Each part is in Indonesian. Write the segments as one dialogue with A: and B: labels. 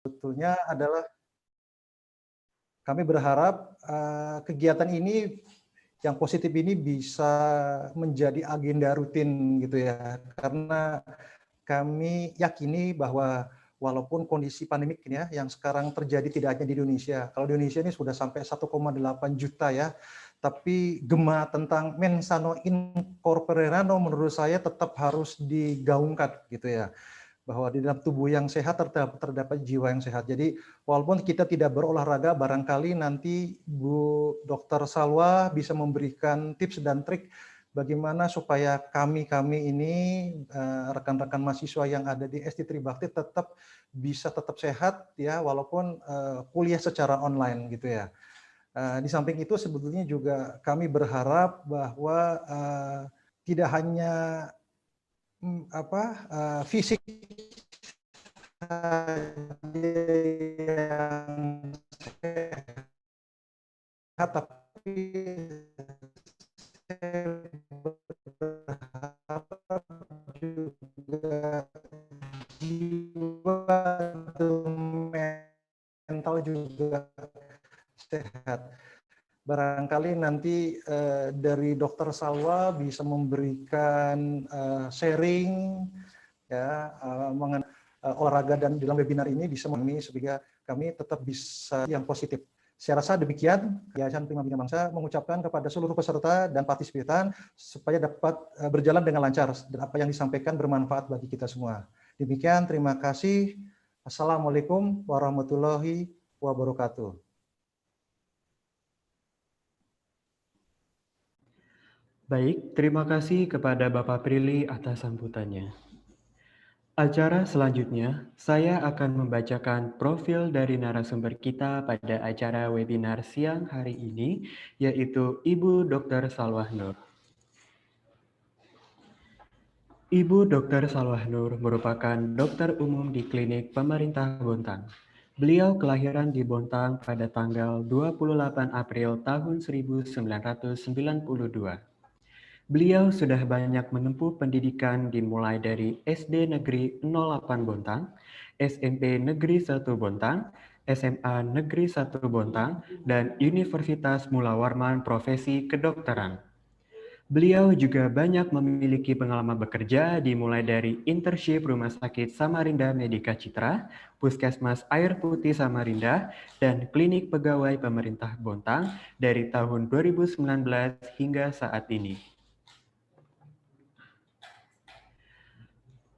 A: sebetulnya adalah kami berharap kegiatan ini yang positif ini bisa menjadi agenda rutin gitu ya, karena kami yakini bahwa walaupun kondisi pandemik ini ya yang sekarang terjadi tidak hanya di Indonesia. Kalau di Indonesia ini sudah sampai 1,8 juta ya, tapi gema tentang mens sano in corpore sano menurut saya tetap harus digaungkan gitu ya, bahwa di dalam tubuh yang sehat terdapat jiwa yang sehat. Jadi walaupun kita tidak berolahraga, barangkali nanti Bu Dr. Salwa bisa memberikan tips dan trik bagaimana supaya kami ini rekan-rekan mahasiswa yang ada di SD Tribakti bisa tetap sehat ya, walaupun kuliah secara online gitu ya. Di samping itu sebetulnya juga kami berharap bahwa tidak hanya fisik yang sehat, tapi juga jiwa mental juga sehat. Barangkali nanti dari Dr. Salwa bisa memberikan sharing ya mengenai olahraga dan dalam webinar ini bisa sehingga kami tetap bisa yang positif. Saya rasa demikian Yayasan Prima Bina Bangsa mengucapkan kepada seluruh peserta dan partisipan supaya dapat berjalan dengan lancar dan apa yang disampaikan bermanfaat bagi kita semua. Demikian, terima kasih. Assalamualaikum warahmatullahi wabarakatuh.
B: Baik, terima kasih kepada Bapak Prilly atas sambutannya. Acara selanjutnya, saya akan membacakan profil dari narasumber kita pada acara webinar siang hari ini, yaitu Ibu Dr. Salwah Nur. Ibu Dr. Salwah Nur merupakan dokter umum di klinik pemerintah Bontang. Beliau kelahiran di Bontang pada tanggal 28 April tahun 1992. Beliau sudah banyak menempuh pendidikan dimulai dari SD Negeri 08 Bontang, SMP Negeri 1 Bontang, SMA Negeri 1 Bontang, dan Universitas Mula Warman Profesi Kedokteran. Beliau juga banyak memiliki pengalaman bekerja dimulai dari internship Rumah Sakit Samarinda Medika Citra, Puskesmas Air Putih Samarinda, dan Klinik Pegawai Pemerintah Bontang dari tahun 2019 hingga saat ini.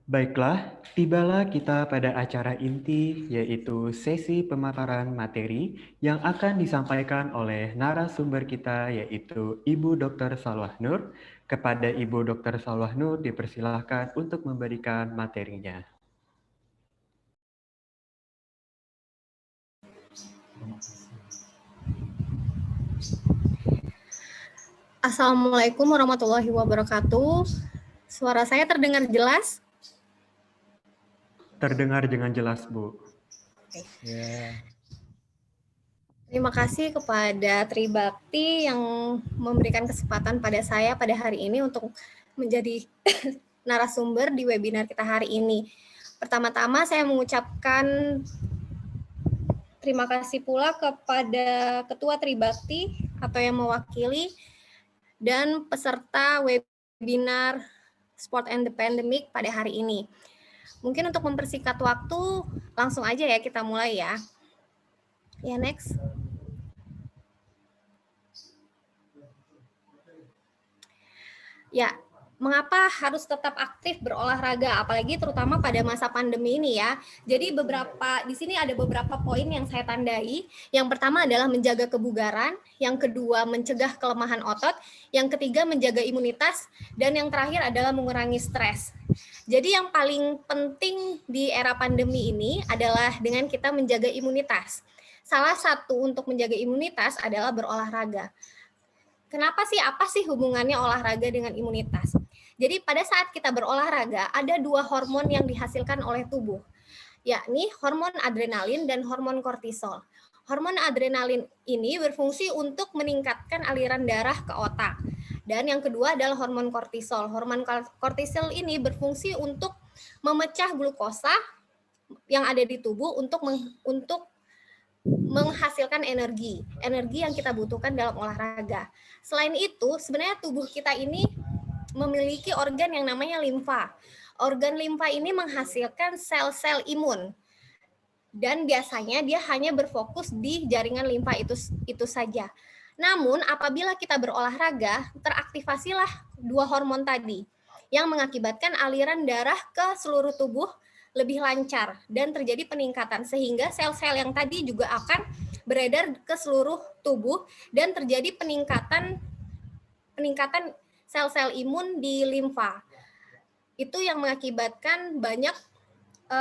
B: Baiklah, tibalah kita pada acara inti, yaitu sesi pemaparan materi yang akan disampaikan oleh narasumber kita, yaitu Ibu Dr. Salwah Nur. Kepada Ibu Dr. Salwah Nur dipersilahkan untuk memberikan materinya.
C: Assalamualaikum warahmatullahi wabarakatuh. Suara saya terdengar jelas?
B: Terdengar dengan jelas, Bu.
C: Oke. Terima kasih kepada Tribakti yang memberikan kesempatan pada saya pada hari ini untuk menjadi narasumber di webinar kita hari ini. Pertama-tama saya mengucapkan terima kasih pula kepada Ketua Tribakti atau yang mewakili dan peserta webinar Sport and the Pandemic pada hari ini. Mungkin untuk mempersingkat waktu, langsung aja ya kita mulai ya. Ya, next. Ya, mengapa harus tetap aktif berolahraga, apalagi terutama pada masa pandemi ini ya. Jadi di sini ada beberapa poin yang saya tandai. Yang pertama adalah menjaga kebugaran, yang kedua mencegah kelemahan otot, yang ketiga menjaga imunitas, dan yang terakhir adalah mengurangi stres. Jadi yang paling penting di era pandemi ini adalah dengan kita menjaga imunitas. Salah satu untuk menjaga imunitas adalah berolahraga. Kenapa sih? Apa sih hubungannya olahraga dengan imunitas? Jadi pada saat kita berolahraga, ada dua hormon yang dihasilkan oleh tubuh, yakni hormon adrenalin dan hormon kortisol. Hormon adrenalin ini berfungsi untuk meningkatkan aliran darah ke otak. Dan yang kedua adalah hormon kortisol. Hormon kortisol ini berfungsi untuk memecah glukosa yang ada di tubuh untuk menghasilkan energi yang kita butuhkan dalam olahraga. Selain itu, sebenarnya tubuh kita ini memiliki organ yang namanya limfa. Organ limfa ini menghasilkan sel-sel imun. Dan biasanya dia hanya berfokus di jaringan limfa itu saja. Namun apabila kita berolahraga, teraktivasilah dua hormon tadi yang mengakibatkan aliran darah ke seluruh tubuh lebih lancar dan terjadi peningkatan, sehingga sel-sel yang tadi juga akan beredar ke seluruh tubuh dan terjadi peningkatan sel-sel imun di limfa. Itu yang mengakibatkan banyak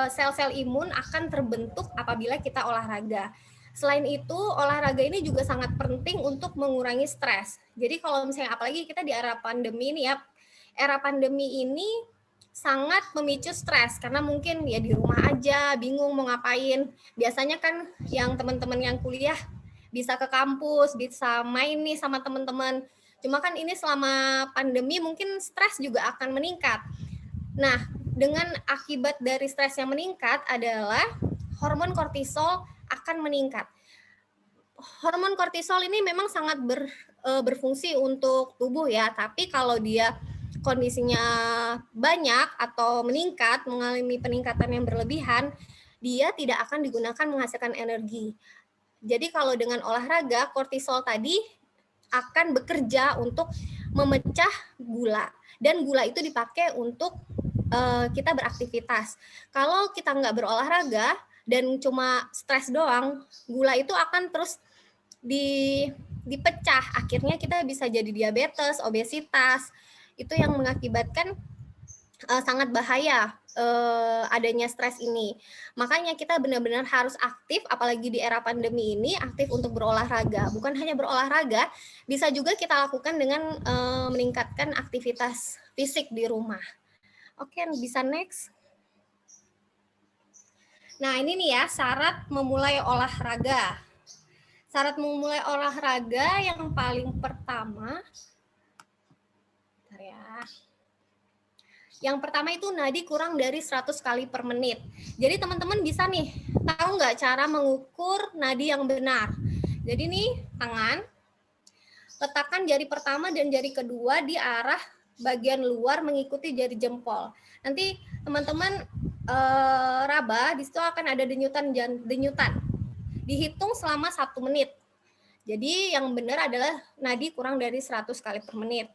C: sel-sel imun akan terbentuk apabila kita olahraga. Selain itu, olahraga ini juga sangat penting untuk mengurangi stres. Jadi kalau misalnya apalagi kita di era pandemi ini ya, era pandemi ini sangat memicu stres karena mungkin ya di rumah aja, bingung mau ngapain. Biasanya kan yang teman-teman yang kuliah bisa ke kampus, bisa main nih sama teman-teman. Cuma kan ini selama pandemi mungkin stres juga akan meningkat. Nah, dengan akibat dari stres yang meningkat adalah hormon kortisol akan meningkat. Hormon kortisol ini memang sangat berfungsi untuk tubuh ya, tapi kalau dia kondisinya banyak atau meningkat, mengalami peningkatan yang berlebihan, dia tidak akan digunakan menghasilkan energi. Jadi kalau dengan olahraga, kortisol tadi akan bekerja untuk memecah gula, dan gula itu dipakai untuk kita beraktivitas. Kalau kita nggak berolahraga dan cuma stres doang, gula itu akan terus dipecah. Akhirnya kita bisa jadi diabetes, obesitas. Itu yang mengakibatkan sangat bahaya adanya stres ini. Makanya kita benar-benar harus aktif, apalagi di era pandemi ini, aktif untuk berolahraga. Bukan hanya berolahraga, bisa juga kita lakukan dengan meningkatkan aktivitas fisik di rumah. Oke, bisa next. Nah, ini nih ya, syarat memulai olahraga. Syarat memulai olahraga yang paling pertama, bentar ya. Yang pertama itu nadi kurang dari 100 kali per menit. Jadi teman-teman bisa nih, tahu nggak cara mengukur nadi yang benar? Jadi nih, tangan, letakkan jari pertama dan jari kedua di arah bagian luar mengikuti jari jempol. Nanti teman-teman raba, di situ akan ada denyutan. Dihitung selama 1 menit. Jadi yang benar adalah nadi kurang dari 100 kali per menit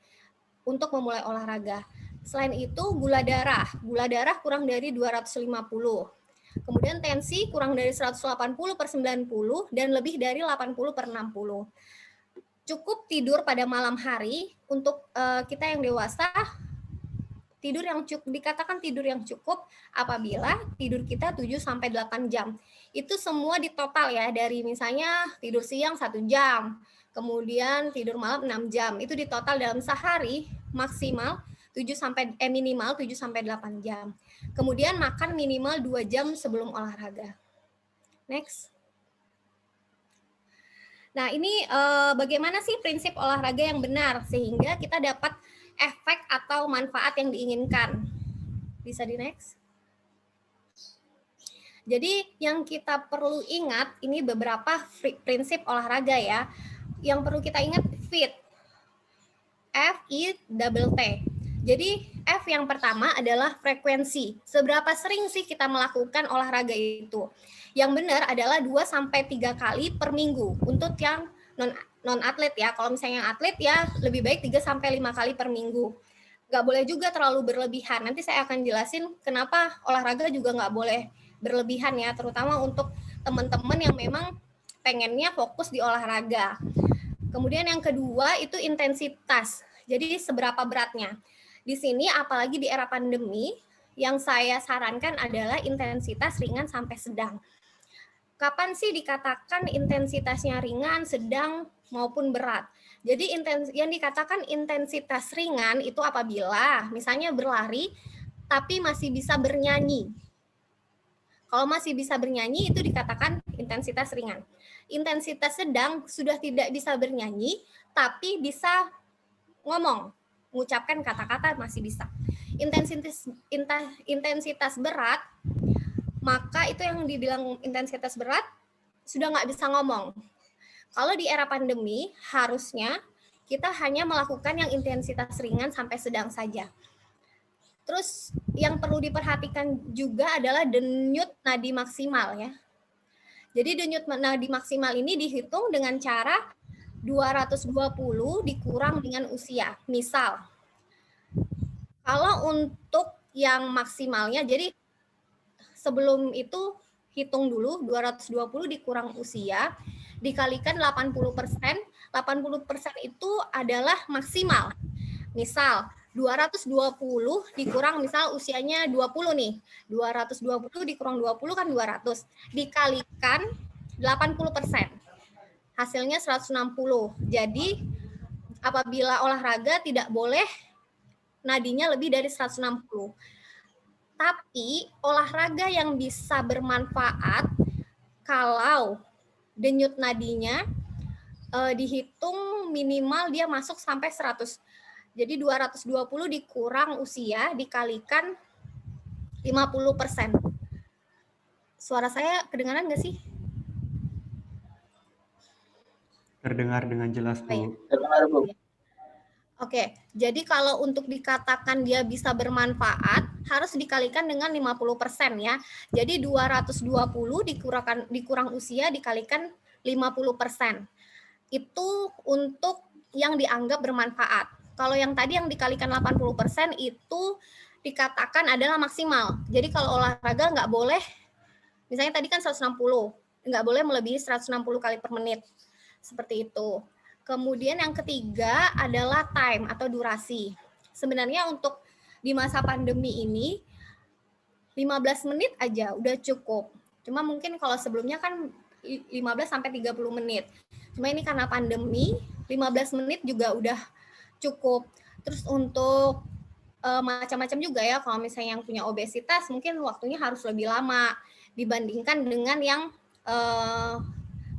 C: untuk memulai olahraga. Selain itu, gula darah kurang dari 250. Kemudian tensi kurang dari 180 per 90 dan lebih dari 80 per 60. Cukup tidur pada malam hari untuk kita yang dewasa, dikatakan tidur yang cukup apabila tidur kita 7-8 jam. Itu semua di total ya, dari misalnya tidur siang 1 jam, kemudian tidur malam 6 jam. Itu di total dalam sehari maksimal minimal 7-8 jam. Kemudian makan minimal 2 jam sebelum olahraga. Next. Nah, ini bagaimana sih prinsip olahraga yang benar sehingga kita dapat efek atau manfaat yang diinginkan. Bisa di next. Jadi yang kita perlu ingat ini beberapa prinsip olahraga ya. Yang perlu kita ingat FIT. F-I-T-T. Jadi F yang pertama adalah frekuensi. Seberapa sering sih kita melakukan olahraga itu? Yang benar adalah 2-3 kali per minggu untuk yang non atlet ya. Kalau misalnya yang atlet ya lebih baik 3-5 kali per minggu. Nggak boleh juga terlalu berlebihan. Nanti saya akan jelasin kenapa olahraga juga nggak boleh berlebihan ya, terutama untuk teman-teman yang memang pengennya fokus di olahraga. Kemudian yang kedua itu intensitas. Jadi seberapa beratnya. Di sini apalagi di era pandemi, yang saya sarankan adalah intensitas ringan sampai sedang. Kapan sih dikatakan intensitasnya ringan, sedang, maupun berat? Jadi yang dikatakan intensitas ringan itu apabila misalnya berlari, tapi masih bisa bernyanyi. Kalau masih bisa bernyanyi itu dikatakan intensitas ringan. Intensitas sedang sudah tidak bisa bernyanyi, tapi bisa ngomong, mengucapkan kata-kata masih bisa. Intensitas berat maka itu yang dibilang intensitas berat sudah nggak bisa ngomong. Kalau di era pandemi, harusnya kita hanya melakukan yang intensitas ringan sampai sedang saja. Terus yang perlu diperhatikan juga adalah denyut nadi maksimal ya. Jadi denyut nadi maksimal ini dihitung dengan cara 220 dikurang dengan usia. Misal, kalau untuk yang maksimalnya, jadi sebelum itu hitung dulu 220 dikurang usia, dikalikan 80%, 80% itu adalah maksimal. Misal, 220 dikurang misal usianya 20 nih. 220 dikurang 20 kan 200. Dikalikan 80%. Hasilnya 160. Jadi, apabila olahraga tidak boleh nadinya lebih dari 160. Tapi, olahraga yang bisa bermanfaat kalau denyut nadinya dihitung minimal dia masuk sampai 100. Jadi 220 dikurang usia dikalikan 50%. Suara saya kedengaran nggak sih?
B: Terdengar dengan jelas, Bu.
C: Oke, jadi kalau untuk dikatakan dia bisa bermanfaat, harus dikalikan dengan 50% ya. Jadi 220 dikurang usia dikalikan 50%. Itu untuk yang dianggap bermanfaat. Kalau yang tadi yang dikalikan 80% itu dikatakan adalah maksimal. Jadi kalau olahraga nggak boleh, misalnya tadi kan 160, nggak boleh melebihi 160 kali per menit. Seperti itu. Kemudian yang ketiga adalah time atau durasi. Sebenarnya untuk di masa pandemi ini, 15 menit aja udah cukup. Cuma mungkin kalau sebelumnya kan 15 sampai 30 menit. Cuma ini karena pandemi, 15 menit juga udah cukup. Terus untuk macam-macam juga ya, kalau misalnya yang punya obesitas mungkin waktunya harus lebih lama dibandingkan dengan yang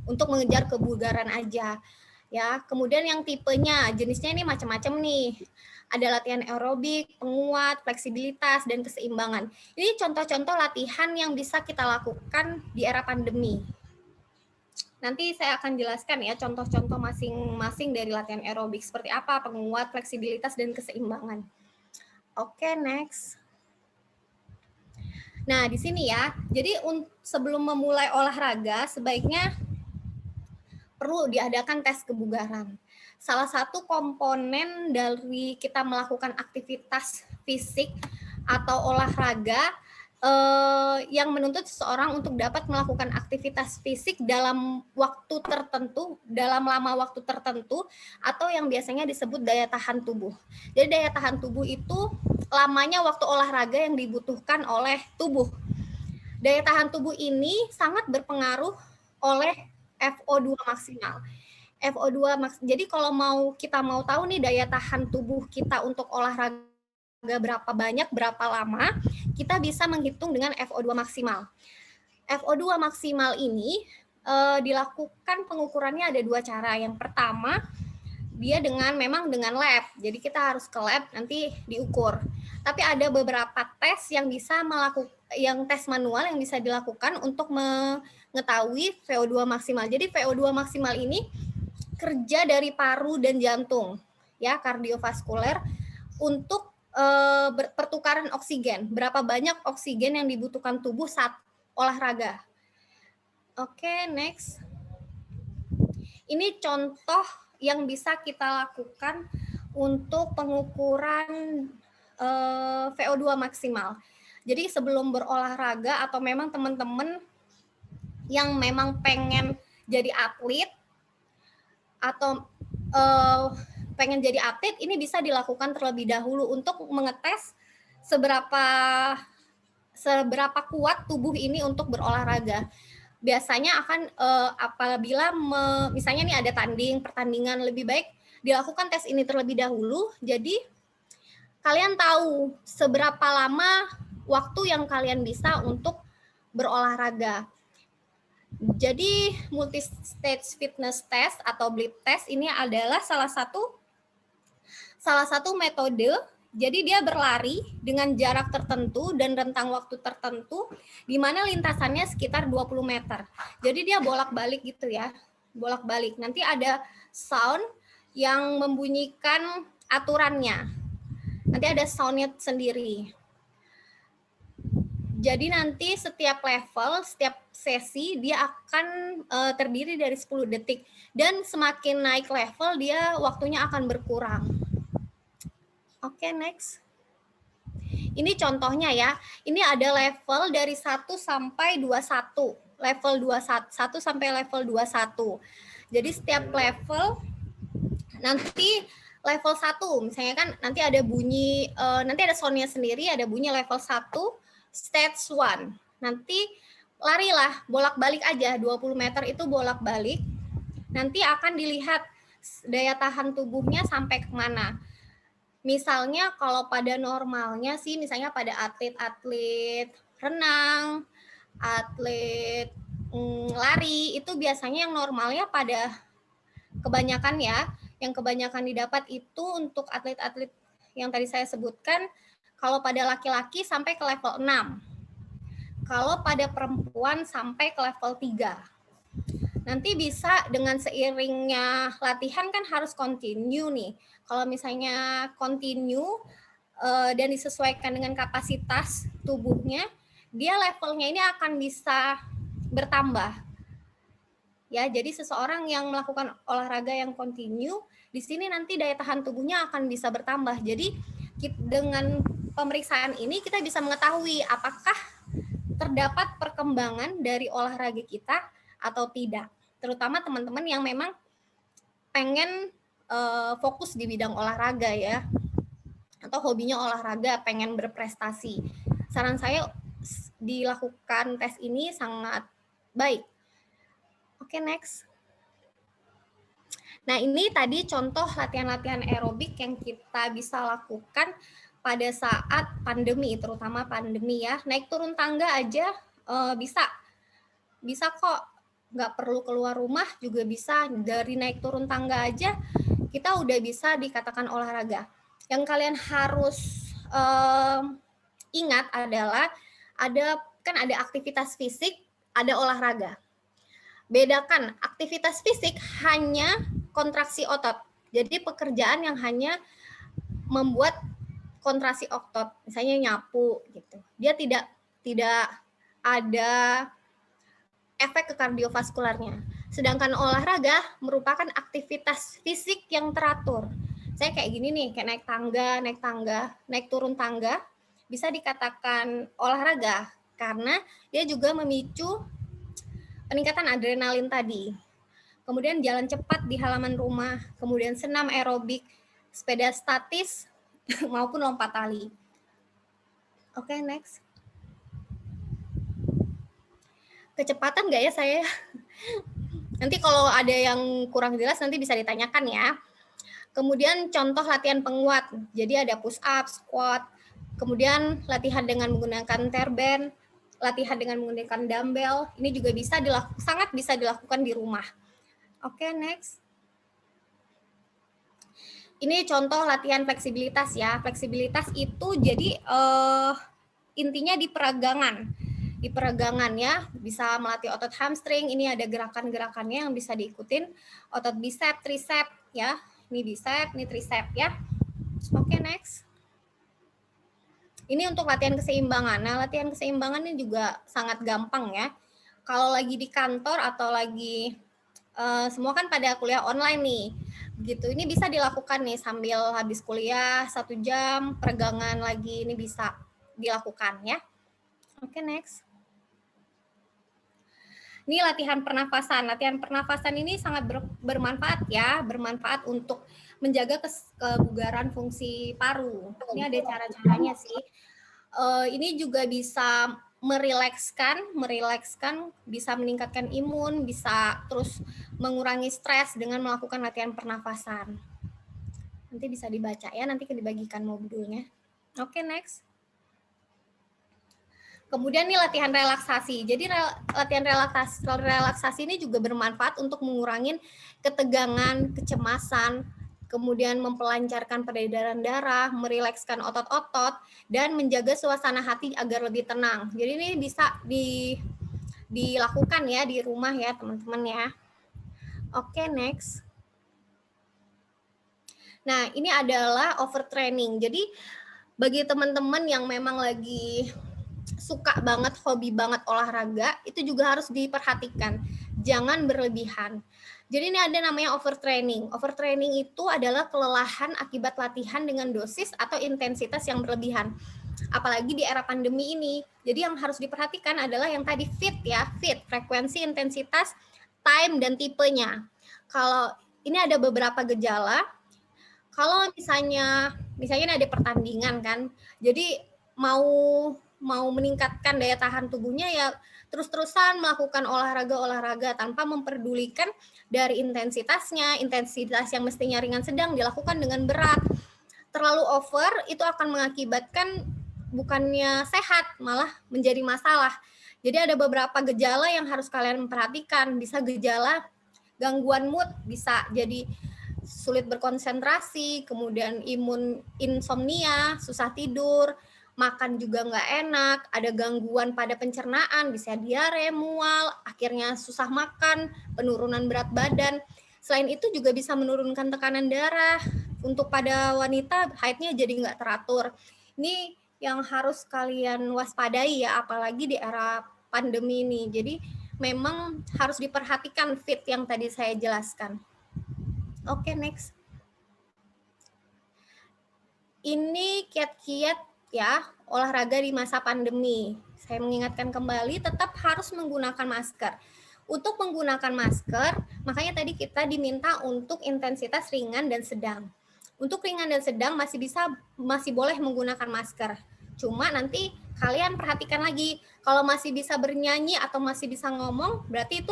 C: untuk mengejar kebugaran aja. Ya, kemudian yang tipenya, jenisnya ini macam-macam nih. Ada latihan aerobik, penguat, fleksibilitas, dan keseimbangan. Ini contoh-contoh latihan yang bisa kita lakukan di era pandemi. Nanti saya akan jelaskan ya contoh-contoh masing-masing dari latihan aerobik seperti apa, penguat, fleksibilitas, dan keseimbangan. Oke, next. Nah, di sini ya, jadi sebelum memulai olahraga, sebaiknya perlu diadakan tes kebugaran. Salah satu komponen dari kita melakukan aktivitas fisik atau olahraga yang menuntut seseorang untuk dapat melakukan aktivitas fisik dalam waktu tertentu, dalam lama waktu tertentu, atau yang biasanya disebut daya tahan tubuh. Jadi daya tahan tubuh itu lamanya waktu olahraga yang dibutuhkan oleh tubuh. Daya tahan tubuh ini sangat berpengaruh oleh FO2 maksimal. Jadi kalau kita mau tahu nih daya tahan tubuh kita untuk olahraga berapa banyak, berapa lama, kita bisa menghitung dengan FO2 maksimal. FO2 maksimal ini dilakukan pengukurannya ada dua cara. Yang pertama, dia memang dengan lab. Jadi kita harus ke lab nanti diukur. Tapi ada beberapa tes yang bisa yang tes manual yang bisa dilakukan untuk mengetahui VO2 maksimal. Jadi VO2 maksimal ini kerja dari paru dan jantung, ya, kardiovaskuler untuk pertukaran oksigen. Berapa banyak oksigen yang dibutuhkan tubuh saat olahraga. Oke, next. Ini contoh yang bisa kita lakukan untuk pengukuran VO2 maksimal. Jadi sebelum berolahraga atau memang teman-teman yang memang pengen jadi atlet atau pengen jadi atlet, ini bisa dilakukan terlebih dahulu untuk mengetes seberapa kuat tubuh ini untuk berolahraga. Biasanya akan apabila misalnya nih ada pertandingan, lebih baik dilakukan tes ini terlebih dahulu. Jadi kalian tahu seberapa lama waktu yang kalian bisa untuk berolahraga. Jadi multi-stage fitness test atau BLIP test ini adalah salah satu metode Jadi dia berlari dengan jarak tertentu dan rentang waktu tertentu, di mana lintasannya sekitar 20 meter. Jadi dia bolak-balik gitu ya, bolak-balik. Nanti ada sound yang membunyikan aturannya. Nanti ada soundnya sendiri. Jadi nanti setiap level, setiap sesi dia akan terdiri dari 10 detik. Dan semakin naik level dia waktunya akan berkurang. Oke, next. Ini contohnya ya. Ini ada level dari 1 sampai 21. Level 21 sampai level 21. Jadi setiap level nanti level 1 misalnya kan nanti ada bunyi nanti ada soundnya sendiri, ada bunyi level 1 stage 1. Nanti larilah bolak-balik aja 20 meter itu bolak-balik. Nanti akan dilihat daya tahan tubuhnya sampai kemana. Misalnya kalau pada normalnya sih, misalnya pada atlet-atlet renang, atlet lari, itu biasanya yang normalnya pada kebanyakan ya, yang kebanyakan didapat itu untuk atlet-atlet yang tadi saya sebutkan, kalau pada laki-laki sampai ke level 6. Kalau pada perempuan sampai ke level 3. Nanti bisa dengan seiringnya latihan kan harus continue nih. Kalau misalnya continue dan disesuaikan dengan kapasitas tubuhnya, dia levelnya ini akan bisa bertambah. Ya, jadi seseorang yang melakukan olahraga yang continue, di sini nanti daya tahan tubuhnya akan bisa bertambah. Jadi dengan pemeriksaan ini kita bisa mengetahui apakah terdapat perkembangan dari olahraga kita atau tidak. Terutama teman-teman yang memang pengen fokus di bidang olahraga ya, atau hobinya olahraga, pengen berprestasi. Saran saya dilakukan tes ini sangat baik. Oke, next. Nah, ini tadi contoh latihan-latihan aerobik yang kita bisa lakukan pada saat pandemi, terutama pandemi ya. Naik turun tangga aja bisa kok, nggak perlu keluar rumah juga bisa. Dari naik turun tangga aja kita udah bisa dikatakan olahraga. Yang kalian harus ingat adalah ada aktivitas fisik, ada olahraga. Bedakan, aktivitas fisik hanya kontraksi otot. Jadi pekerjaan yang hanya membuat kontraksi otot, misalnya nyapu gitu. Dia tidak ada efek ke kardiovaskularnya. Sedangkan olahraga merupakan aktivitas fisik yang teratur. Saya kayak gini nih, kayak naik tangga, naik turun tangga, bisa dikatakan olahraga karena dia juga memicu peningkatan adrenalin tadi. Kemudian jalan cepat di halaman rumah, kemudian senam aerobik, sepeda statis, maupun lompat tali. Oke, next. Kecepatan nggak ya saya? Nanti kalau ada yang kurang jelas nanti bisa ditanyakan ya. Kemudian contoh latihan penguat. Jadi ada push up, squat, kemudian latihan dengan menggunakan terband, latihan dengan menggunakan dumbbell, ini juga sangat bisa dilakukan di rumah. Oke, next. Ini contoh latihan fleksibilitas ya. Fleksibilitas itu jadi intinya di peragangan. Di peragangan ya, bisa melatih otot hamstring, ini ada gerakan-gerakannya yang bisa diikutin. Otot bicep, tricep ya. Ini bicep, ini tricep ya. Oke, next. Ini untuk latihan keseimbangan. Nah, latihan keseimbangan ini juga sangat gampang ya. Kalau lagi di kantor atau lagi semua kan pada kuliah online nih, gitu. Ini bisa dilakukan nih sambil habis kuliah 1 jam, peregangan lagi, ini bisa dilakukan ya. Oke, next. Ini latihan pernafasan. Latihan pernafasan ini sangat bermanfaat ya, bermanfaat untuk menjaga kebugaran fungsi paru. Ini ada cara-caranya sih. Ini juga bisa merilekskan, bisa meningkatkan imun, bisa terus mengurangi stres dengan melakukan latihan pernafasan. Nanti bisa dibaca ya, nanti dibagikan modulnya. Oke, next. Kemudian nih latihan relaksasi. Jadi latihan relaksasi ini juga bermanfaat untuk mengurangi ketegangan, kecemasan, kemudian mempelancarkan peredaran darah, merilekskan otot-otot, dan menjaga suasana hati agar lebih tenang. Jadi ini bisa dilakukan ya di rumah ya teman-teman ya. Oke, next. Nah, ini adalah overtraining. Jadi bagi teman-teman yang memang lagi suka banget, hobi banget olahraga, itu juga harus diperhatikan. Jangan berlebihan. Jadi ini ada namanya overtraining. Overtraining itu adalah kelelahan akibat latihan dengan dosis atau intensitas yang berlebihan. Apalagi di era pandemi ini. Jadi yang harus diperhatikan adalah yang tadi fit ya, fit, frekuensi, intensitas, time, dan tipenya. Kalau ini ada beberapa gejala. Kalau misalnya ada pertandingan kan, jadi mau meningkatkan daya tahan tubuhnya ya terus-terusan melakukan olahraga tanpa memperdulikan dari intensitas yang mestinya ringan sedang dilakukan dengan berat. Terlalu over itu akan mengakibatkan bukannya sehat, malah menjadi masalah. Jadi ada beberapa gejala yang harus kalian perhatikan. Bisa gejala gangguan mood, bisa jadi sulit berkonsentrasi, kemudian insomnia, susah tidur, makan juga nggak enak, ada gangguan pada pencernaan, bisa diare, mual, akhirnya susah makan, penurunan berat badan. Selain itu juga bisa menurunkan tekanan darah. Untuk pada wanita, haidnya jadi nggak teratur. Ini yang harus kalian waspadai ya, apalagi di era pandemi ini. Jadi memang harus diperhatikan fit yang tadi saya jelaskan. Oke, next. Ini kiat-kiat ya olahraga di masa pandemi. Saya mengingatkan kembali tetap harus menggunakan masker. Untuk menggunakan masker, makanya tadi kita diminta untuk intensitas ringan dan sedang. Untuk ringan dan sedang masih boleh menggunakan masker. Cuma nanti kalian perhatikan lagi, kalau masih bisa bernyanyi atau masih bisa ngomong, berarti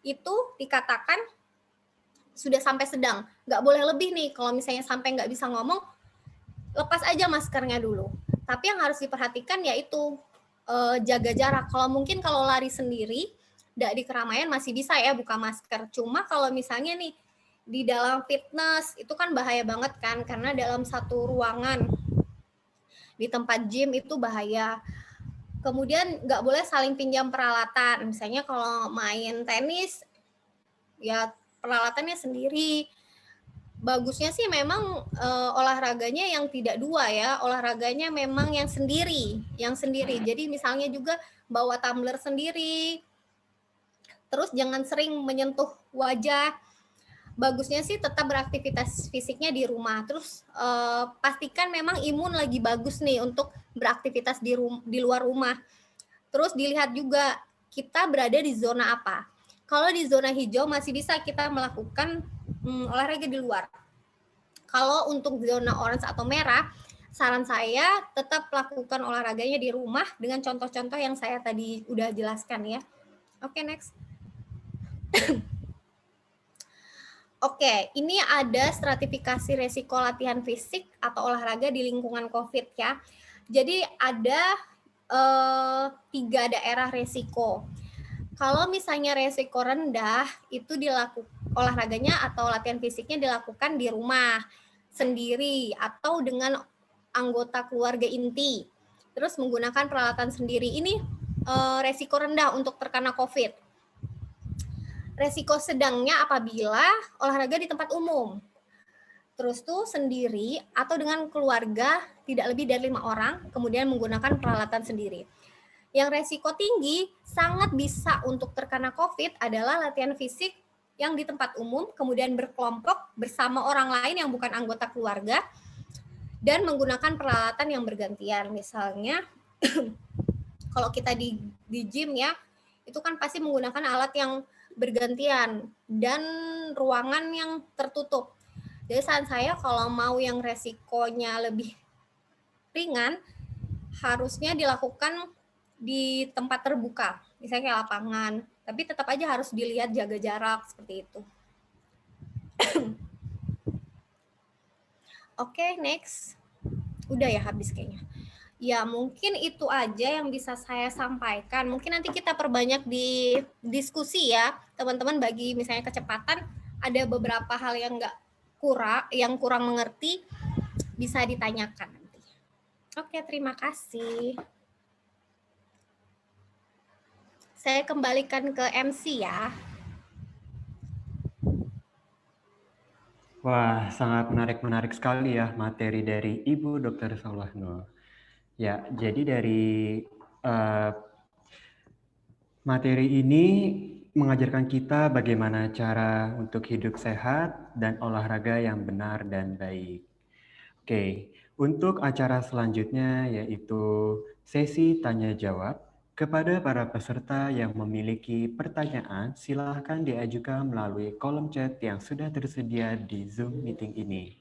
C: itu dikatakan sudah sampai sedang, nggak boleh lebih nih. Kalau misalnya sampai nggak bisa ngomong, lepas aja maskernya dulu. Tapi yang harus diperhatikan yaitu jaga jarak. Kalau lari sendiri, nggak di keramaian masih bisa ya buka masker. Cuma kalau misalnya nih di dalam fitness itu kan bahaya banget kan, karena dalam satu ruangan di tempat gym itu bahaya. Kemudian nggak boleh saling pinjam peralatan. Misalnya kalau main tenis, ya peralatannya sendiri. Bagusnya sih memang olahraganya yang tidak dua ya, olahraganya memang yang sendiri. Jadi misalnya juga bawa tumbler sendiri. Terus jangan sering menyentuh wajah. Bagusnya sih tetap beraktivitas fisiknya di rumah. Terus pastikan memang imun lagi bagus nih untuk beraktivitas di luar rumah. Terus dilihat juga kita berada di zona apa. Kalau di zona hijau masih bisa kita melakukan olahraga di luar. Kalau untuk zona orange atau merah, saran saya tetap lakukan olahraganya di rumah dengan contoh-contoh yang saya tadi udah jelaskan ya. Oke, next. Oke, ini ada stratifikasi resiko latihan fisik atau olahraga di lingkungan COVID ya. Jadi ada 3 daerah resiko. Kalau misalnya resiko rendah, itu olahraganya atau latihan fisiknya dilakukan di rumah sendiri atau dengan anggota keluarga inti. Terus menggunakan peralatan sendiri. Ini resiko rendah untuk terkena COVID. Resiko sedangnya apabila olahraga di tempat umum. Terus tuh sendiri atau dengan keluarga tidak lebih dari 5 orang, kemudian menggunakan peralatan sendiri. Yang resiko tinggi sangat bisa untuk terkena COVID adalah latihan fisik yang di tempat umum, kemudian berkelompok bersama orang lain yang bukan anggota keluarga, dan menggunakan peralatan yang bergantian. Misalnya, kalau kita di gym ya, itu kan pasti menggunakan alat yang bergantian dan ruangan yang tertutup. Jadi saran saya kalau mau yang resikonya lebih ringan, harusnya dilakukan di tempat terbuka, misalnya kayak lapangan, tapi tetap aja harus dilihat jaga jarak seperti itu. Oke, next. Udah ya habis kayaknya. Ya mungkin itu aja yang bisa saya sampaikan. Mungkin nanti kita perbanyak di diskusi ya, teman-teman. Bagi misalnya kecepatan, ada beberapa hal yang nggak kurang mengerti bisa ditanyakan nanti. Oke, terima kasih. Saya kembalikan ke MC ya.
B: Wah, sangat menarik sekali ya materi dari Ibu Dr. Saulah Nur. Ya, jadi dari materi ini mengajarkan kita bagaimana cara untuk hidup sehat dan olahraga yang benar dan baik. Oke, untuk acara selanjutnya yaitu sesi tanya jawab. Kepada para peserta yang memiliki pertanyaan, silakan diajukan melalui kolom chat yang sudah tersedia di Zoom meeting ini.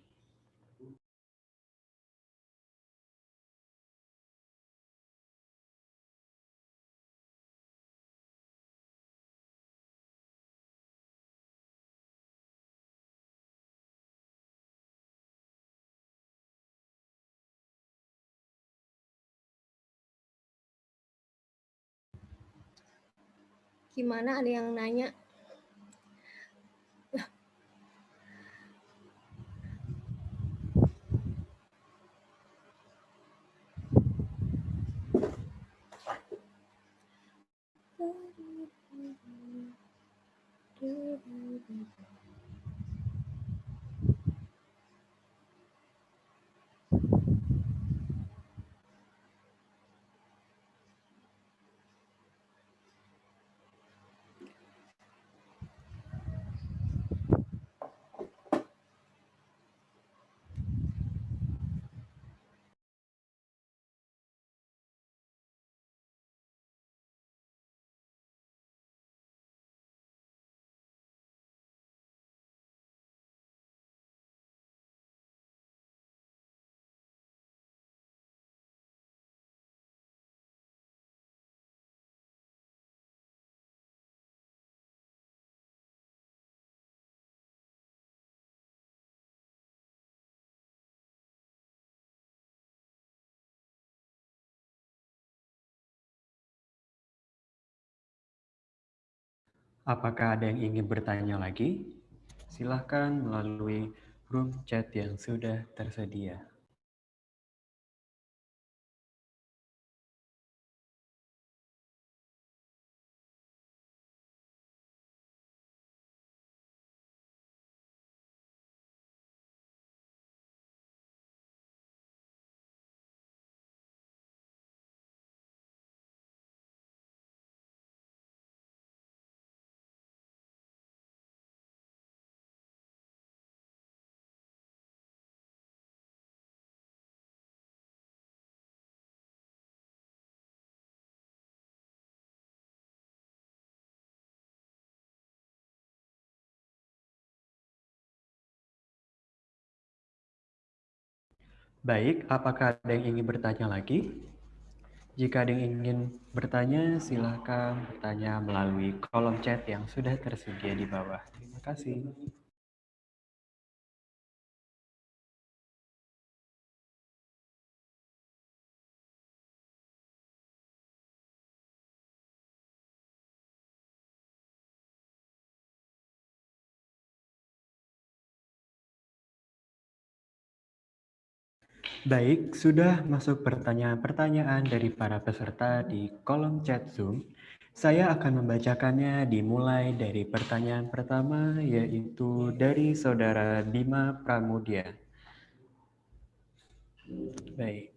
C: Gimana, ada yang nanya?
B: Apakah ada yang ingin bertanya lagi? Silahkan melalui room chat yang sudah tersedia. Baik, apakah ada yang ingin bertanya lagi? Jika ada yang ingin bertanya, silakan bertanya melalui kolom chat yang sudah tersedia di bawah. Terima kasih. Baik, sudah masuk pertanyaan-pertanyaan dari para peserta di kolom chat Zoom. Saya akan membacakannya dimulai dari pertanyaan pertama, yaitu dari Saudara Bima Pramudia. Baik.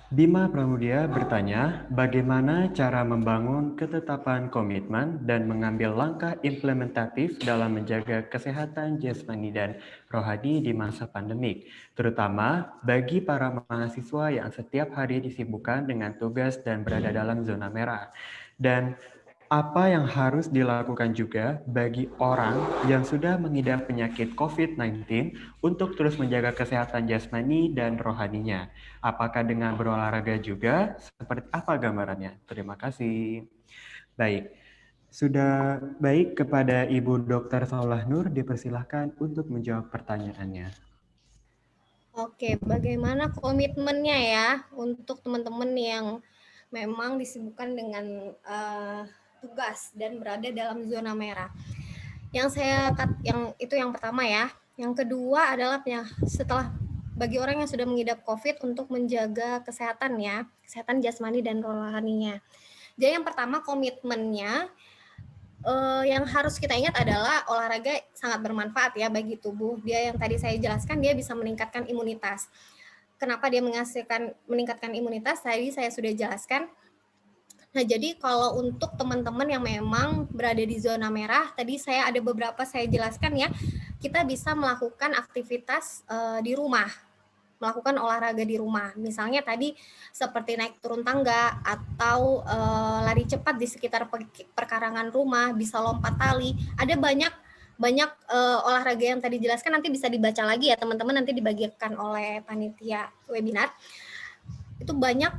B: Bima Pramudia bertanya, bagaimana cara membangun ketetapan komitmen dan mengambil langkah implementatif dalam menjaga kesehatan jasmani dan rohani di masa pandemik, terutama bagi para mahasiswa yang setiap hari disibukkan dengan tugas dan berada dalam zona merah. Dan apa yang harus dilakukan juga bagi orang yang sudah mengidap penyakit COVID-19 untuk terus menjaga kesehatan jasmani dan rohaninya? Apakah dengan berolahraga juga? Seperti apa gambarannya? Terima kasih. Baik, sudah baik kepada Ibu Dr. Saulah Nur, dipersilahkan untuk menjawab pertanyaannya.
C: Oke, bagaimana komitmennya ya untuk teman-teman yang memang disibukkan dengan tugas dan berada dalam zona merah. Yang itu yang pertama ya. Yang kedua adalah setelah bagi orang yang sudah mengidap COVID untuk menjaga kesehatan ya, kesehatan jasmani dan rohaninya. Jadi yang pertama komitmennya yang harus kita ingat adalah olahraga sangat bermanfaat ya bagi tubuh. Dia yang tadi saya jelaskan, dia bisa meningkatkan imunitas. Kenapa dia meningkatkan imunitas? Tadi saya sudah jelaskan. Nah, jadi kalau untuk teman-teman yang memang berada di zona merah, tadi saya ada beberapa saya jelaskan ya, kita bisa melakukan aktivitas di rumah, melakukan olahraga di rumah. Misalnya tadi seperti naik turun tangga atau lari cepat di sekitar perkarangan rumah, bisa lompat tali. Ada banyak olahraga yang tadi jelaskan, nanti bisa dibaca lagi ya teman-teman, nanti dibagikan oleh panitia webinar. Itu banyak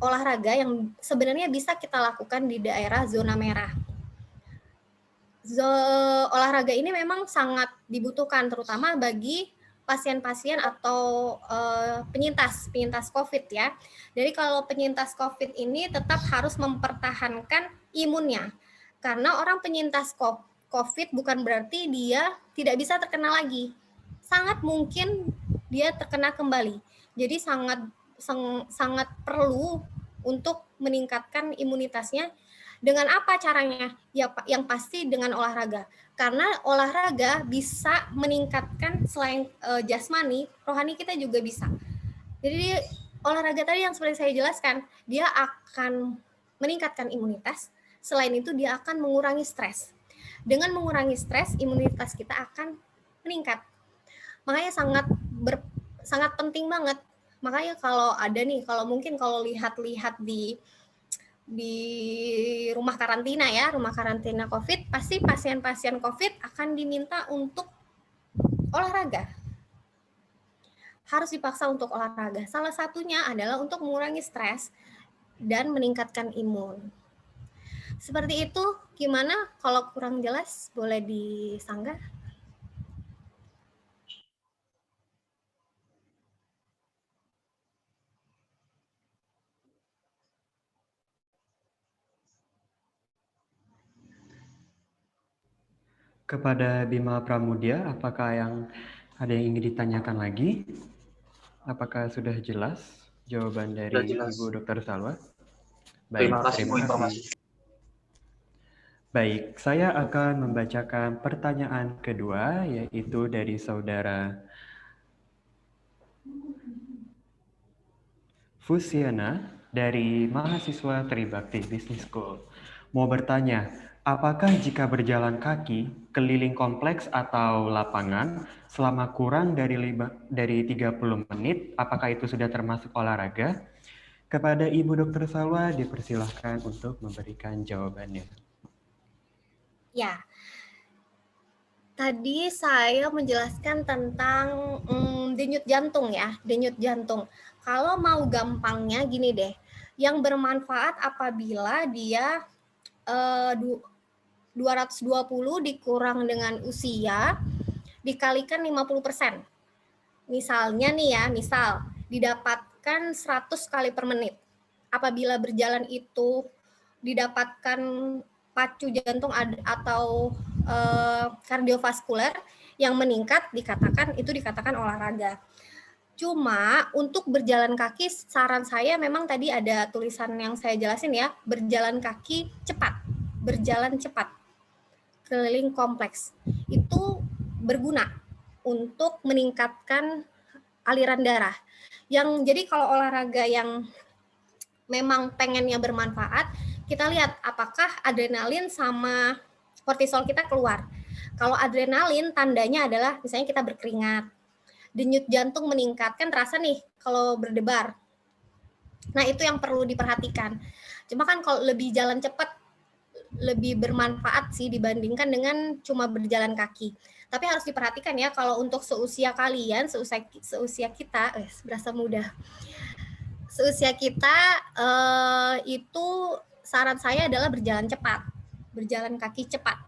C: olahraga yang sebenarnya bisa kita lakukan di daerah zona merah. Olahraga ini memang sangat dibutuhkan terutama bagi pasien-pasien atau penyintas COVID ya. Jadi kalau penyintas COVID ini tetap harus mempertahankan imunnya. Karena orang penyintas COVID bukan berarti dia tidak bisa terkena lagi. Sangat mungkin dia terkena kembali. Jadi sangat perlu untuk meningkatkan imunitasnya. Dengan apa caranya? Ya, yang pasti dengan olahraga. Karena olahraga bisa meningkatkan selain jasmani, rohani kita juga bisa. Jadi olahraga tadi yang seperti saya jelaskan, dia akan meningkatkan imunitas. Selain itu dia akan mengurangi stres. Dengan mengurangi stres, imunitas kita akan meningkat. Makanya sangat penting banget. Makanya kalau ada nih, kalau lihat-lihat di rumah karantina ya, rumah karantina COVID, pasti pasien-pasien COVID akan diminta untuk olahraga. Harus dipaksa untuk olahraga. Salah satunya adalah untuk mengurangi stres dan meningkatkan imun. Seperti itu, gimana? Kalau kurang jelas, boleh disanggah.
B: Kepada Bima Pramudia, apakah ada yang ingin ditanyakan lagi? Apakah sudah jelas jawaban dari Ibu Dr. Salwa? Baik, terima kasih. Baik, saya akan membacakan pertanyaan kedua, yaitu dari Saudara Fusiana dari mahasiswa Tribakti Business School. Mau bertanya, apakah jika berjalan kaki keliling kompleks atau lapangan selama kurang dari 30 menit, apakah itu sudah termasuk olahraga? Kepada Ibu Dr. Salwa dipersilahkan untuk memberikan jawabannya.
C: Ya, tadi saya menjelaskan tentang denyut jantung ya, denyut jantung. Kalau mau gampangnya gini deh, yang bermanfaat apabila dia 220 dikurang dengan usia dikalikan 50%. Misalnya nih ya, misal didapatkan 100 kali per menit. Apabila berjalan itu didapatkan pacu jantung atau kardiovaskuler yang meningkat, dikatakan olahraga. Cuma untuk berjalan kaki, saran saya memang tadi ada tulisan yang saya jelasin ya, berjalan kaki cepat, berjalan cepat keliling kompleks itu berguna untuk meningkatkan aliran darah. Jadi kalau olahraga yang memang pengennya bermanfaat, kita lihat apakah adrenalin sama kortisol kita keluar. Kalau adrenalin tandanya adalah misalnya kita berkeringat, denyut jantung meningkat, kan terasa nih kalau berdebar. Nah, itu yang perlu diperhatikan. Cuma kan kalau lebih jalan cepat lebih bermanfaat sih dibandingkan dengan cuma berjalan kaki. Tapi harus diperhatikan ya, kalau untuk seusia kalian, seusia kita, berasa muda. Seusia kita itu saran saya adalah berjalan cepat, berjalan kaki cepat.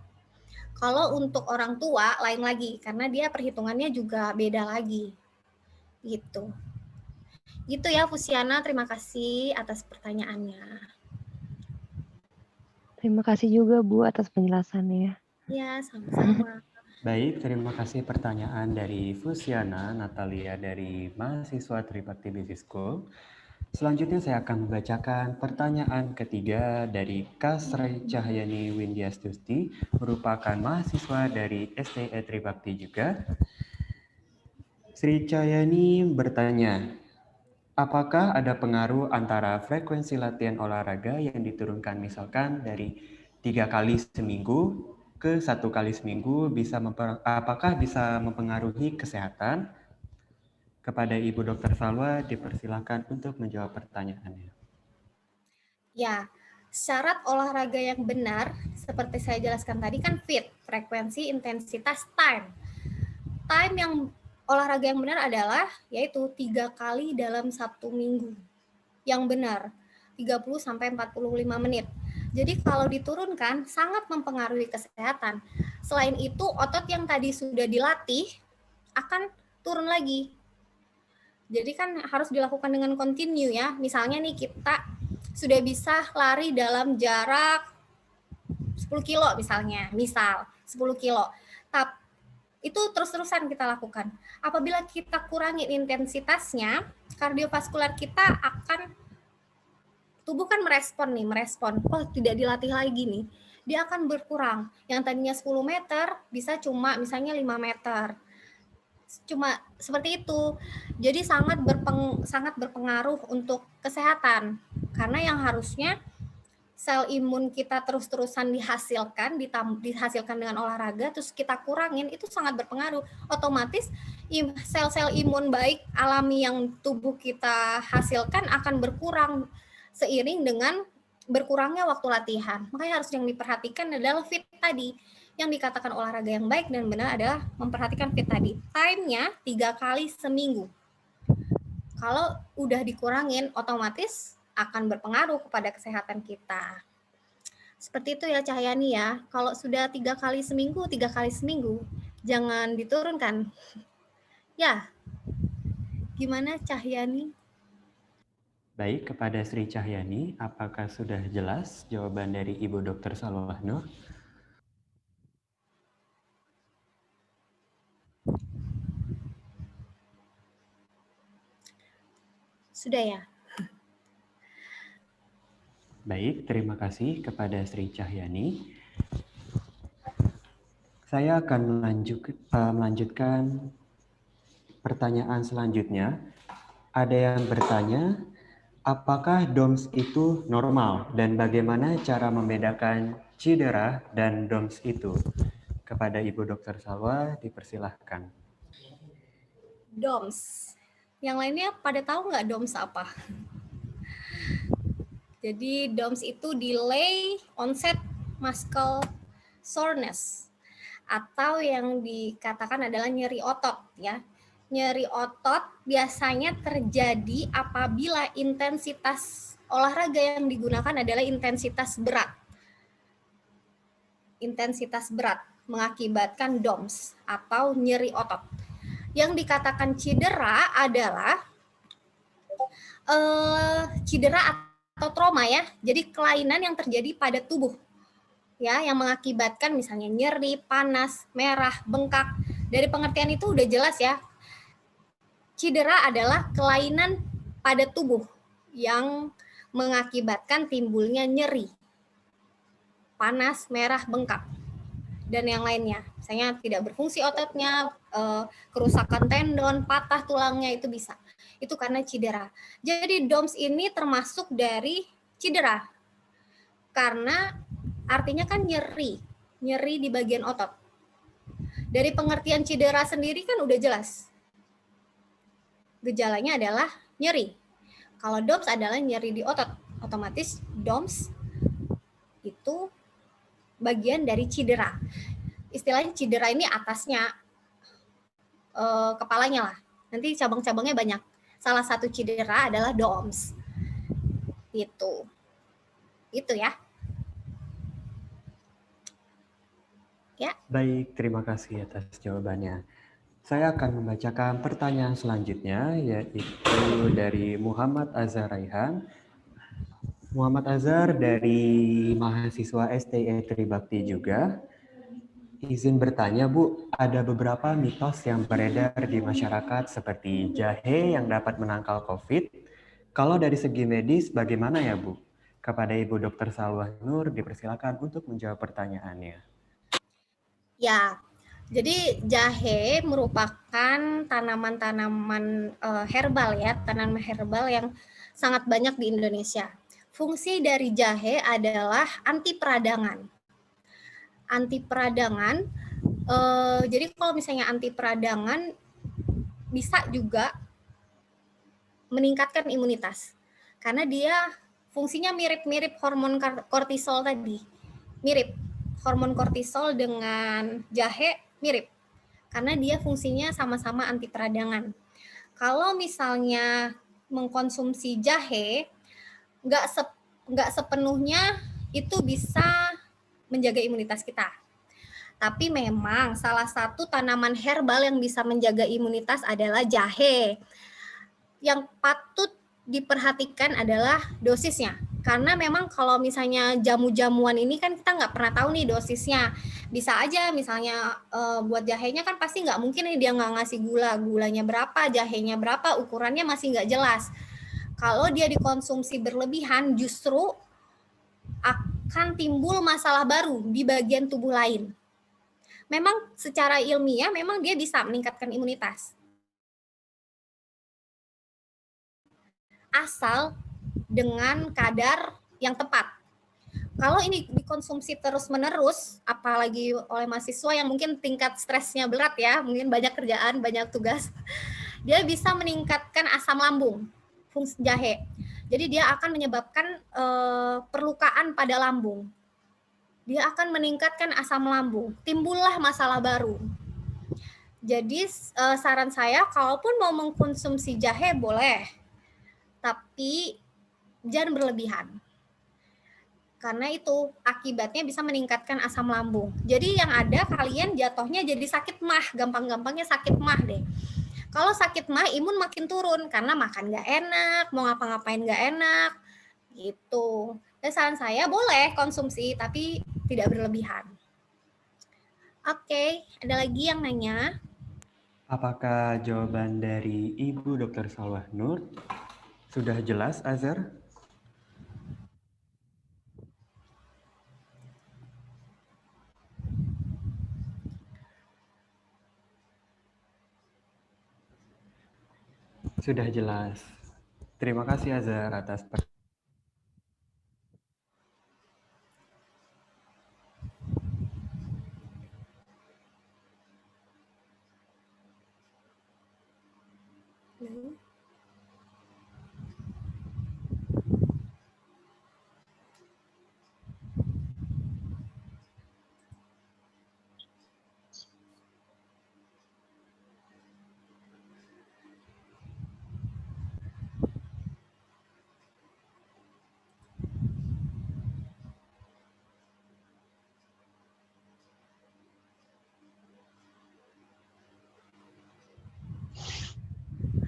C: Kalau untuk orang tua lain lagi, karena dia perhitungannya juga beda lagi. Gitu. Gitu ya Fusiana, terima kasih atas pertanyaannya.
D: Terima kasih juga Bu atas penjelasannya.
C: Ya, sama-sama.
B: Baik, terima kasih pertanyaan dari Fusiana Natalia dari mahasiswa Tribakti Business School. Selanjutnya saya akan membacakan pertanyaan ketiga dari Kasrai Cahyani Windyastuti, merupakan mahasiswa dari STE Tribakti juga. Sri Cahyani bertanya, apakah ada pengaruh antara frekuensi latihan olahraga yang diturunkan misalkan dari 3 kali seminggu ke 1 kali seminggu apakah bisa mempengaruhi kesehatan? Kepada Ibu Dr. Salwa dipersilakan untuk menjawab pertanyaannya.
C: Ya, syarat olahraga yang benar seperti saya jelaskan tadi kan fit, frekuensi, intensitas, time. Time yang olahraga yang benar adalah yaitu 3 kali dalam 1 minggu. Yang benar 30 sampai 45 menit. Jadi kalau diturunkan sangat mempengaruhi kesehatan. Selain itu otot yang tadi sudah dilatih akan turun lagi. Jadi kan harus dilakukan dengan continue ya. Misalnya nih kita sudah bisa lari dalam jarak 10 kilo misalnya, 10 kilo. Tapi itu terus-terusan kita lakukan. Apabila kita kurangi intensitasnya, kardiovaskular kita akan, tubuh kan merespon, oh tidak dilatih lagi nih, dia akan berkurang. Yang tadinya 10 meter bisa cuma misalnya 5 meter. Cuma seperti itu. Jadi sangat berpengaruh untuk kesehatan. Karena yang harusnya sel imun kita terus-terusan dihasilkan dengan olahraga, terus kita kurangin, itu sangat berpengaruh. Otomatis sel-sel imun baik alami yang tubuh kita hasilkan akan berkurang seiring dengan berkurangnya waktu latihan. Makanya harus yang diperhatikan adalah fit tadi. Yang dikatakan olahraga yang baik dan benar adalah memperhatikan fit tadi. Time-nya 3 kali seminggu. Kalau udah dikurangin, otomatis akan berpengaruh kepada kesehatan kita. Seperti itu ya Cahyani ya. Kalau sudah 3 kali seminggu, jangan diturunkan. Ya, gimana Cahyani?
B: Baik, kepada Sri Cahyani, apakah sudah jelas jawaban dari Ibu Dr. Salwa Nur?
C: Sudah ya?
B: Baik, terima kasih kepada Sri Cahyani. Saya akan melanjutkan pertanyaan selanjutnya. Ada yang bertanya, apakah DOMS itu normal dan bagaimana cara membedakan cedera dan DOMS itu? Kepada Ibu Dr. Salwa dipersilahkan.
C: DOMS. Yang lainnya pada tahu nggak DOMS apa? Jadi DOMS itu delay onset muscle soreness, atau yang dikatakan adalah nyeri otot ya. Nyeri otot biasanya terjadi apabila intensitas olahraga yang digunakan adalah intensitas berat. Intensitas berat mengakibatkan DOMS atau nyeri otot. Yang dikatakan cedera adalah cedera atau trauma ya. Jadi kelainan yang terjadi pada tubuh ya, yang mengakibatkan misalnya nyeri, panas, merah, bengkak. Dari pengertian itu udah jelas ya. Cedera adalah kelainan pada tubuh yang mengakibatkan timbulnya nyeri, panas, merah, bengkak, dan yang lainnya. Misalnya tidak berfungsi ototnya, kerusakan tendon, patah tulangnya, itu bisa. Itu karena cedera. Jadi DOMS ini termasuk dari cedera. Karena artinya kan nyeri di bagian otot. Dari pengertian cedera sendiri kan udah jelas. Gejalanya adalah nyeri. Kalau DOMS adalah nyeri di otot, otomatis DOMS itu bagian dari cedera. Istilahnya cedera ini atasnya, kepalanya lah. Nanti cabang-cabangnya banyak. Salah satu cedera adalah DOMS. Itu ya. Ya.
B: Baik, terima kasih atas jawabannya. Saya akan membacakan pertanyaan selanjutnya, yaitu dari Muhammad Azhar Raihan. Muhammad Azhar dari mahasiswa STE Tribakti juga. Izin bertanya, Bu, ada beberapa mitos yang beredar di masyarakat seperti jahe yang dapat menangkal COVID. Kalau dari segi medis, bagaimana ya, Bu? Kepada Ibu Dr. Salwah Nur, dipersilakan untuk menjawab pertanyaannya.
C: Ya, jadi jahe merupakan tanaman-tanaman herbal ya, tanaman herbal yang sangat banyak di Indonesia. Fungsi dari jahe adalah anti peradangan. Anti peradangan, jadi kalau misalnya anti peradangan bisa juga meningkatkan imunitas. Karena dia fungsinya mirip-mirip hormon kortisol tadi. Mirip. Hormon kortisol dengan jahe mirip. Karena dia fungsinya sama-sama anti peradangan. Kalau misalnya mengkonsumsi jahe, nggak sepenuhnya itu bisa menjaga imunitas kita. Tapi memang salah satu tanaman herbal yang bisa menjaga imunitas adalah jahe. Yang patut diperhatikan adalah dosisnya. Karena memang kalau misalnya jamu-jamuan ini kan kita nggak pernah tahu nih dosisnya. Bisa aja misalnya buat jahenya kan pasti nggak mungkin nih dia nggak ngasih gulanya berapa, jahenya berapa, ukurannya masih nggak jelas. Kalau dia dikonsumsi berlebihan justru akan timbul masalah baru di bagian tubuh lain. Memang secara ilmiah memang dia bisa meningkatkan imunitas. Asal dengan kadar yang tepat. Kalau ini dikonsumsi terus-menerus, apalagi oleh mahasiswa yang mungkin tingkat stresnya berat ya, mungkin banyak kerjaan, banyak tugas, dia bisa meningkatkan asam lambung, fungsi jahe. Jadi dia akan menyebabkan perlukaan pada lambung. Dia akan meningkatkan asam lambung, timbullah masalah baru. Jadi saran saya, kalaupun mau mengkonsumsi jahe boleh, tapi jangan berlebihan. Karena itu akibatnya bisa meningkatkan asam lambung. Jadi yang ada kalian jatuhnya jadi sakit mah, gampang-gampangnya sakit mah deh. Kalau sakit mah imun makin turun karena makan nggak enak, mau ngapa-ngapain nggak enak, gitu. Dan saran saya boleh konsumsi tapi tidak berlebihan. Oke, ada lagi yang nanya?
B: Apakah jawaban dari Ibu Dr. Salwah Nur sudah jelas, Azhar? Sudah jelas. Terima kasih, Azhar, atas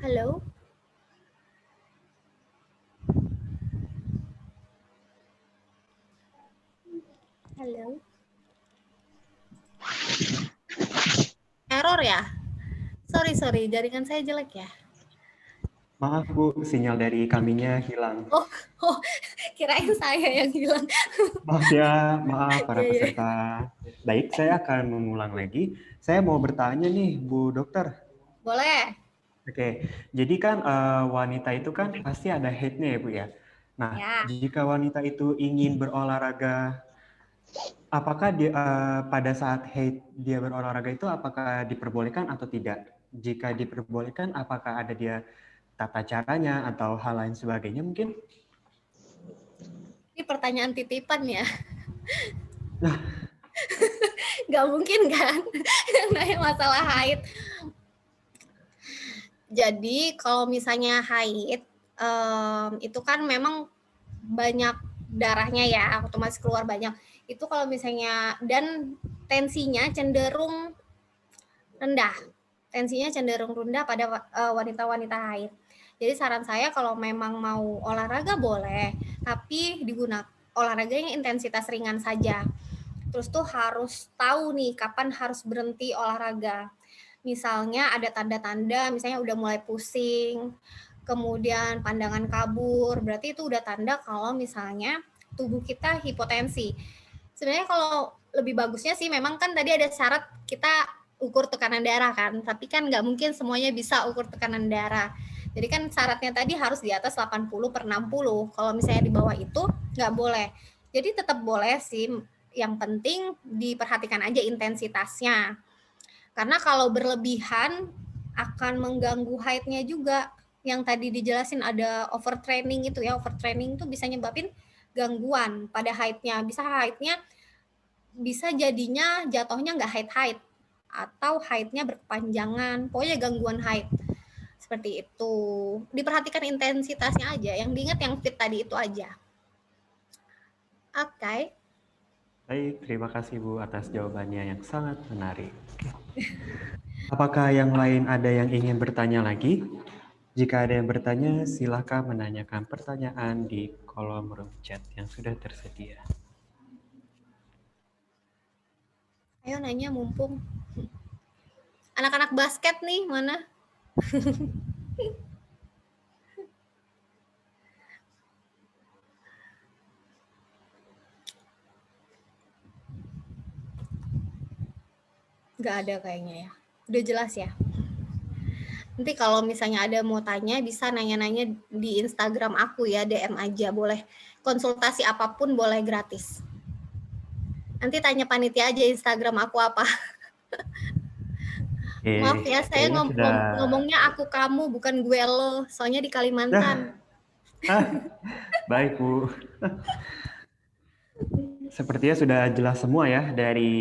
C: Halo? Halo? Error ya? Sorry, jaringan saya jelek ya?
B: Maaf, Bu, sinyal dari kaminya hilang.
C: Oh, kirain saya yang hilang.
B: Maaf ya, maaf para
C: Iya, iya.
B: peserta. Baik, saya akan mengulang lagi. Saya mau bertanya nih, Bu Dokter.
C: Boleh.
B: Oke, jadi kan wanita itu kan pasti ada haid-nya ya, Bu ya. Nah,
C: Ya.
B: jika wanita itu ingin berolahraga, apakah dia, pada saat haid dia berolahraga itu apakah diperbolehkan atau tidak? Jika diperbolehkan, apakah ada dia tata caranya atau hal lain sebagainya mungkin?
C: Ini pertanyaan titipan ya.
B: Nah.
C: Nggak mungkin kan? Yang nanya masalah haid. Jadi kalau misalnya haid, itu kan memang banyak darahnya ya, otomatis keluar banyak. Itu kalau misalnya, dan tensinya cenderung rendah. Tensinya cenderung rendah pada wanita-wanita haid. Jadi saran saya kalau memang mau olahraga boleh, tapi digunakan olahraganya intensitas ringan saja. Terus tuh harus tahu nih kapan harus berhenti olahraga. Misalnya ada tanda-tanda, misalnya udah mulai pusing, kemudian pandangan kabur, berarti itu udah tanda kalau misalnya tubuh kita hipotensi. Sebenarnya kalau lebih bagusnya sih memang kan tadi ada syarat kita ukur tekanan darah kan, tapi kan nggak mungkin semuanya bisa ukur tekanan darah. Jadi kan syaratnya tadi harus di atas 80/60. Kalau misalnya di bawah itu nggak boleh. Jadi tetap boleh sih, yang penting diperhatikan aja intensitasnya. Karena kalau berlebihan akan mengganggu height-nya juga. Yang tadi dijelasin ada overtraining itu ya, overtraining itu bisa nyebabin gangguan pada height-nya. Bisa jadinya jatuhnya nggak height atau height-nya berkepanjangan, pokoknya gangguan height. Seperti itu. Diperhatikan intensitasnya aja, yang diingat yang fit tadi itu aja. Oke.
B: Baik, terima kasih Bu atas jawabannya yang sangat menarik. Apakah yang lain ada yang ingin bertanya lagi? Jika ada yang bertanya, silakan menanyakan pertanyaan di kolom room chat yang sudah tersedia.
C: Ayo nanya mumpung. Anak-anak basket nih, mana? Nggak ada kayaknya ya. Udah jelas ya. Nanti kalau misalnya ada mau tanya, bisa nanya-nanya di Instagram aku ya, DM aja boleh. Konsultasi apapun boleh gratis. Nanti tanya panitia aja Instagram aku apa. Maaf ya, saya ngomongnya aku kamu, bukan gue lo. Soalnya di Kalimantan.
B: Baik Bu. Sepertinya sudah jelas semua ya dari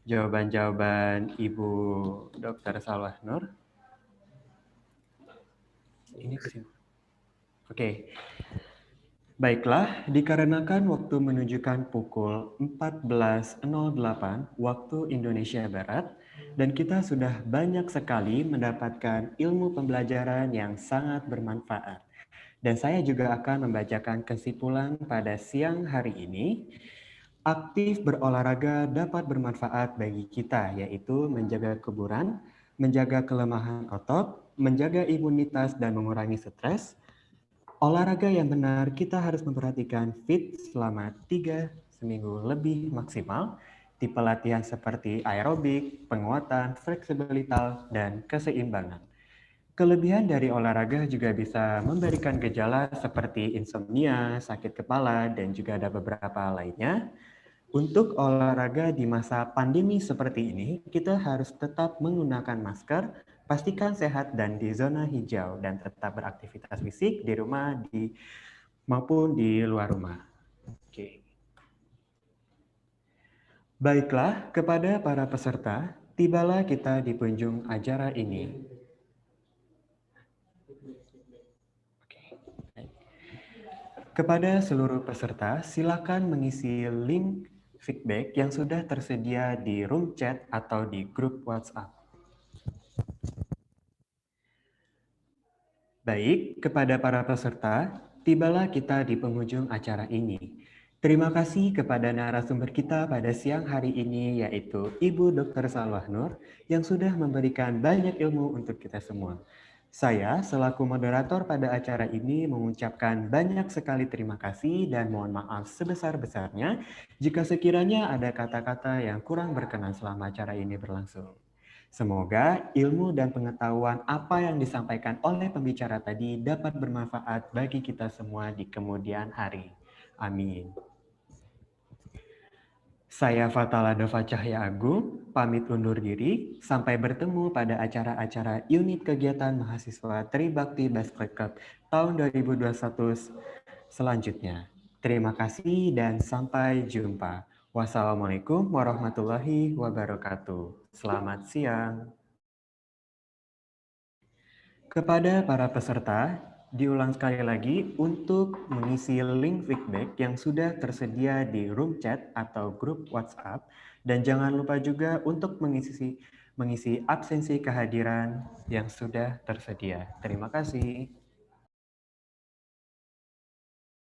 B: jawaban-jawaban Ibu Dr. Salwah Nur. Ini Oke. Baiklah, dikarenakan waktu menunjukkan pukul 14.08 waktu Indonesia Barat, dan kita sudah banyak sekali mendapatkan ilmu pembelajaran yang sangat bermanfaat. Dan saya juga akan membacakan kesimpulan pada siang hari ini. Aktif berolahraga dapat bermanfaat bagi kita, yaitu menjaga kebugaran, menjaga kelemahan otot, menjaga imunitas, dan mengurangi stres. Olahraga yang benar, kita harus memperhatikan fit selama 3 seminggu lebih maksimal. Tipe latihan seperti aerobik, penguatan, fleksibilitas, dan keseimbangan. Kelebihan dari olahraga juga bisa memberikan gejala seperti insomnia, sakit kepala, dan juga ada beberapa lainnya. Untuk olahraga di masa pandemi seperti ini, kita harus tetap menggunakan masker, pastikan sehat dan di zona hijau, dan tetap beraktivitas fisik di rumah maupun di luar rumah. Oke. Baiklah, kepada para peserta, tibalah kita di penghujung acara ini. Kepada seluruh peserta, silakan mengisi link feedback yang sudah tersedia di room chat atau di grup WhatsApp. Baik, kepada para peserta, tibalah kita di penghujung acara ini. Terima kasih kepada narasumber kita pada siang hari ini, yaitu Ibu Dr. Salwah Nur, yang sudah memberikan banyak ilmu untuk kita semua. Saya, selaku moderator pada acara ini, mengucapkan banyak sekali terima kasih dan mohon maaf sebesar-besarnya jika sekiranya ada kata-kata yang kurang berkenan selama acara ini berlangsung. Semoga ilmu dan pengetahuan apa yang disampaikan oleh pembicara tadi dapat bermanfaat bagi kita semua di kemudian hari. Amin. Saya Fatala Dova Cahya Agung, pamit undur diri. Sampai bertemu pada acara-acara unit kegiatan mahasiswa Tribakti Basket Club tahun 2021 selanjutnya. Terima kasih dan sampai jumpa. Wassalamualaikum warahmatullahi wabarakatuh. Selamat siang. Kepada para peserta, diulang sekali lagi untuk mengisi link feedback yang sudah tersedia di room chat atau grup WhatsApp, dan jangan lupa juga untuk mengisi absensi kehadiran yang sudah tersedia. Terima kasih.